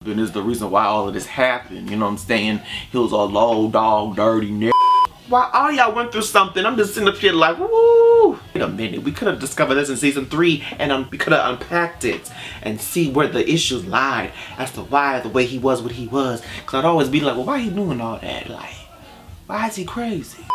and is the reason why all of this happened. You know what I'm saying? He was a low dog, dirty nigga. While all y'all went through something, I'm just sitting up here like, woo! Wait a minute, we could have discovered this in season 3 and we could have unpacked it and see where the issues lied as to why the way he was what he was. Cause I'd always be like, well, why he doing all that? Like, why is he crazy?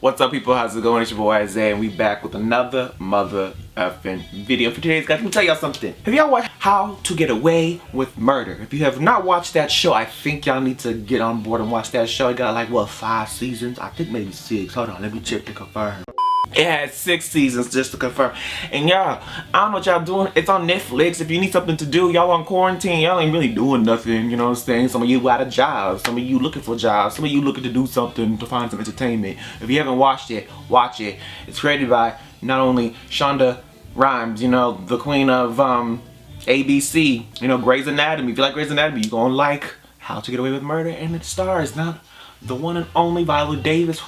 What's up, people? How's it going? It's your boy Isaiah, and we back with another mother effing video. For today's guys, let me tell y'all something. Have y'all watched How to Get Away with Murder? If you have not watched that show, I think y'all need to get on board and watch that show. It got like, what, 5 seasons? I think maybe 6. Hold on, let me check to confirm. It had 6 seasons, just to confirm. And y'all, I don't know what y'all doing. It's on Netflix. If you need something to do, y'all on quarantine, y'all ain't really doing nothing, you know what I'm saying? Some of you out of jobs, some of you looking for jobs, some of you looking to do something to find some entertainment. If you haven't watched it, watch it. It's created by not only Shonda Rhimes, you know, the queen of ABC, you know, Grey's Anatomy. If you like Grey's Anatomy, you're gonna like How to Get Away with Murder, and it stars not the one and only Viola Davis,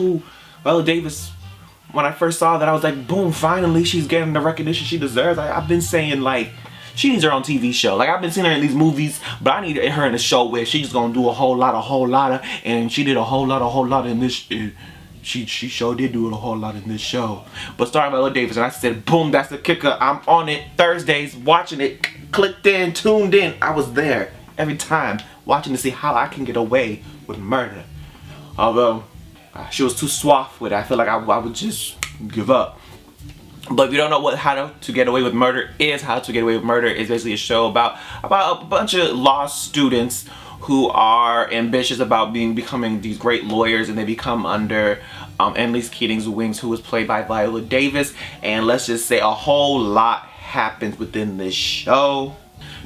when I first saw that, I was like, boom, finally she's getting the recognition she deserves. I've been saying, like, she needs her own TV show. Like, I've been seeing her in these movies, but I need her in a show where she's gonna do a whole lot of, and she did a whole lot in this. She sure did do a whole lot in this show. But starring Viola Davis, and I said, boom, that's the kicker. I'm on it Thursdays, watching it, clicked in, tuned in. I was there every time, watching to see how I can get away with murder. Although she was too suave with it, I feel like I would just give up. But if you don't know what How to Get Away with Murder is, How to Get Away with Murder is basically a show about a bunch of law students who are ambitious about becoming these great lawyers, and they become under Annalise Keating's wings, who was played by Viola Davis. And let's just say a whole lot happens within this show.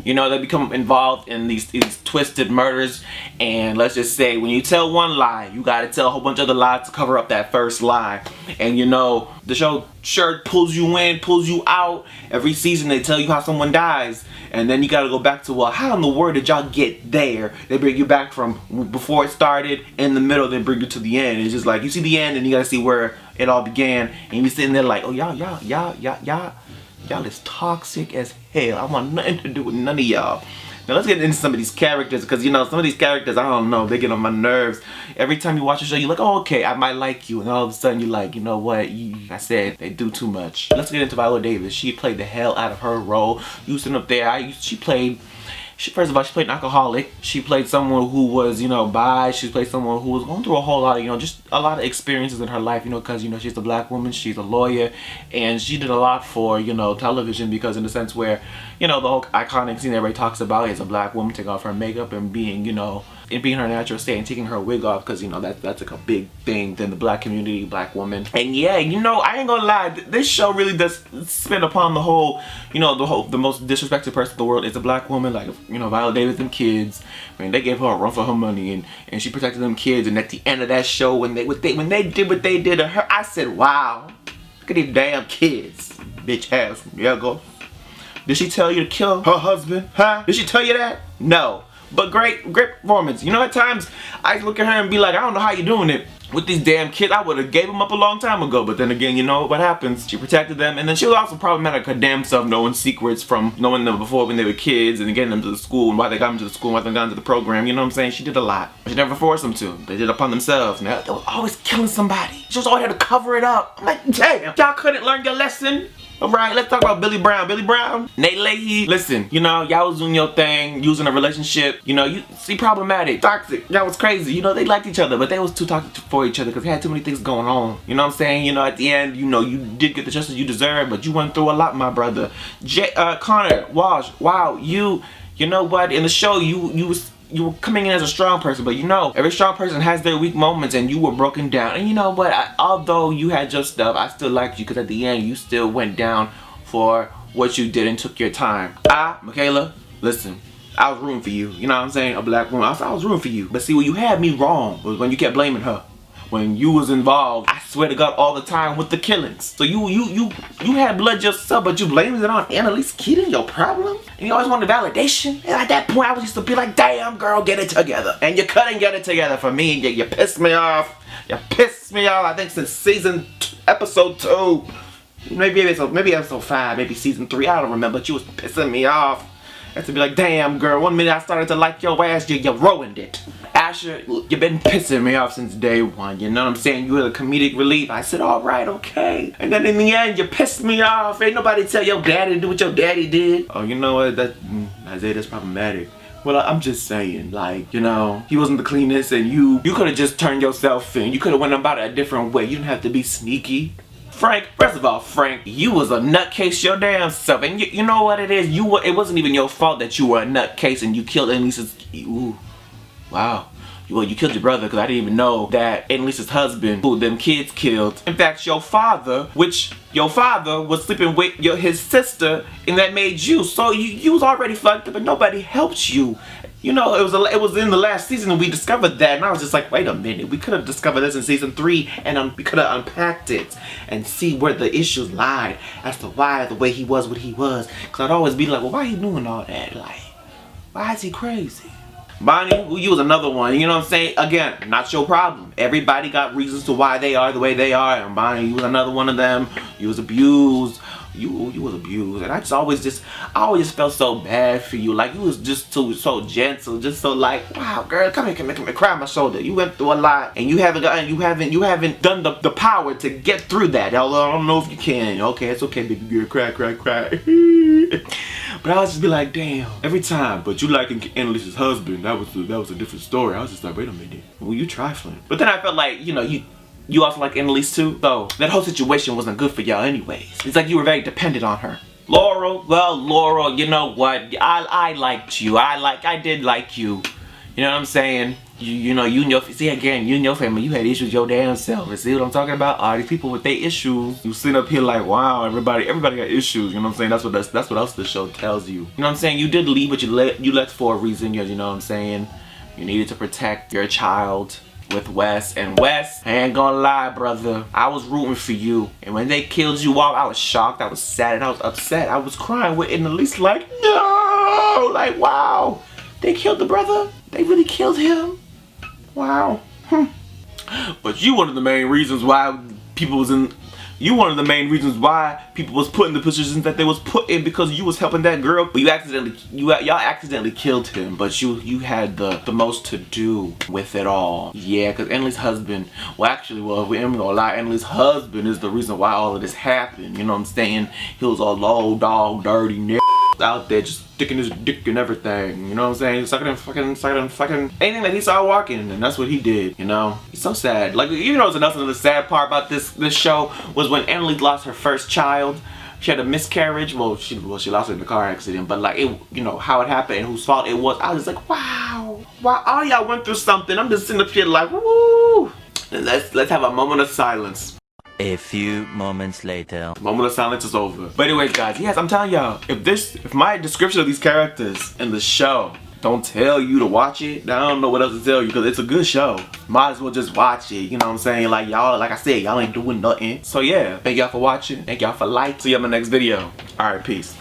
You know, they become involved in these twisted murders, and let's just say when you tell one lie, you gotta tell a whole bunch of other lies to cover up that first lie. And you know, the show sure pulls you in, pulls you out. Every season they tell you how someone dies, and then you gotta go back to, well, how in the world did y'all get there? They bring you back from before it started, in the middle, they bring you to the end. It's just like, you see the end and you gotta see where it all began, and you're sitting there like, oh, y'all is toxic as hell. I want nothing to do with none of y'all. Now let's get into some of these characters, because you know, some of these characters, I don't know, they get on my nerves. Every time you watch a show, you're like, oh, okay, I might like you, and all of a sudden you're like, you know what, I said they do too much. Let's get into Viola Davis. She played the hell out of her role. You sitting up there, first of all, she played an alcoholic. She played someone who was, you know, bi. She played someone who was going through a whole lot of, you know, just a lot of experiences in her life, you know, because, you know, she's a black woman, she's a lawyer, and she did a lot for, you know, television, because in the sense where, you know, the whole iconic scene everybody talks about is a black woman taking off her makeup and being, you know, and being her natural state and taking her wig off, because, you know, that's like a big thing in the black community, black woman. And yeah, you know, I ain't gonna lie, this show really does spin upon the whole, you know, the most disrespected person in the world is a black woman. Like, you know, Viola Davis, them kids, I mean, they gave her a run for her money, and she protected them kids. And at the end of that show, when they did what they did to her, I said, wow, look at these damn kids, bitch ass. Yeah, go. Did she tell you to kill her husband? Huh? Did she tell you that? No. But great performance. You know, at times I look at her and be like, I don't know how you're doing it with these damn kids. I would have gave them up a long time ago. But then again, you know what happens? She protected them, and then she was also problematic her damn self, knowing secrets from knowing them before when they were kids, and getting them to the school, and why they got them to the school, and why they got them to the program. You know what I'm saying? She did a lot. She never forced them to. They did it upon themselves. Now, they was always killing somebody. She was always had to cover it up. I'm like, damn, y'all couldn't learn your lesson. Alright, let's talk about Billy Brown. Billy Brown, Nate Leahy. Listen, you know, y'all was doing your thing, using a relationship. You know, you see, problematic, toxic. Y'all was crazy. You know, they liked each other, but they was too toxic for each other because they had too many things going on. You know what I'm saying? You know, at the end, you know, you did get the justice you deserved, but you went through a lot, my brother. Connor Walsh, wow, you know what? In the show, you were coming in as a strong person, but you know, every strong person has their weak moments, and you were broken down. And you know what? Although you had your stuff, I still liked you, because at the end, you still went down for what you did and took your time. Michaela, listen, I was rooting for you. You know what I'm saying? A black woman. I was rooting for you. But see, where you had me wrong was when you kept blaming her. When you was involved, I swear to God, all the time with the killings. So you had blood yourself, but you blamed it on Annalise Keating, your problem? And you always wanted validation? And at that point, I was used to be like, damn, girl, get it together. And you couldn't get it together for me. You pissed me off. You pissed me off, I think, since episode 2. Maybe episode 5, maybe season 3, I don't remember, but you was pissing me off. Had to be like, damn girl, one minute I started to like your ass, you ruined it. Asher, you've been pissing me off since day one, you know what I'm saying? You were the comedic relief. I said, alright, okay. And then in the end, you pissed me off. Ain't nobody tell your daddy to do what your daddy did. Oh, you know what, Isaiah, that's problematic. Well, I'm just saying, like, you know, he wasn't the cleanest and you could have just turned yourself in. You could have went about it a different way. You didn't have to be sneaky. Frank, first of all, Frank, you was a nutcase your damn self. And you know what it is? It wasn't even your fault that you were a nutcase and you killed Annalise's... Ooh, wow. Well, you killed your brother because I didn't even know that Annalise's husband, who them kids killed. In fact, your father was sleeping with his sister, and that made you. So you was already fucked up, and nobody helped you. You know, it was in the last season we discovered that, and I was just like, wait a minute, we could have discovered this in season 3, and we could have unpacked it and see where the issues lied as to why the way he was what he was. Because I'd always be like, well, why he doing all that? Like, why is he crazy? Bonnie, you was another one, you know what I'm saying? Again, not your problem. Everybody got reasons to why they are the way they are, and Bonnie, you was another one of them. You was abused. You was abused, and I always just felt so bad for you. Like, you was just so gentle, just so like, wow, girl, come here, cry on my shoulder. You went through a lot, and you haven't done the power to get through that. Although I don't know if you can. Okay, it's okay, baby girl, cry. But I was just be like, damn, every time. But you liking Annalise's husband, that was a different story. I was just like, wait a minute, well, you trifling. But then I felt like, you know, you also like Annalise too, so that whole situation wasn't good for y'all anyways. It's like you were very dependent on her. Laurel, well, Laurel, you know what? I liked you. I did like you. You know what I'm saying? You know, you and your family, you had issues your damn self. And see what I'm talking about? All these people with their issues. You sit up here like, wow, everybody got issues. You know what I'm saying? That's what else the show tells you. You know what I'm saying? You did leave, but you left for a reason. You know what I'm saying? You needed to protect your child with Wes. And Wes, I ain't gonna lie, brother, I was rooting for you. And when they killed you off, I was shocked, I was sad, and I was upset. I was crying with Annalise like, no! Like, wow. They killed the brother? They really killed him? Wow. But you one of the main reasons why people was put in the positions that they was put in, because you was helping that girl. But y'all accidentally killed him. But you had the most to do with it all. Yeah, because Annalise's husband, we ain't gonna lie, Annalise's husband is the reason why all of this happened. You know what I'm saying? He was a low dog, dirty nigga out there just sticking his dick and everything. You know what I'm saying? Sucking and fucking anything that he saw walking, and that's what he did. You know, he's so sad. Like, you know, another sad part about this show was when Annalise lost her first child. She had a miscarriage. Well, she lost it in a car accident, but like, it, you know how it happened and whose fault it was. I was just like, wow, all y'all went through something. I'm just sitting up here like, woo. And let's have a moment of silence. A few moments later. Moment of silence is over. But anyways, guys, yes, I'm telling y'all, if my description of these characters in the show don't tell you to watch it, I don't know what else to tell you, because it's a good show. Might as well just watch it, you know what I'm saying? Like, y'all, like I said, y'all ain't doing nothing. So yeah, thank y'all for watching. Thank y'all for liking. See you in my next video. Alright, peace.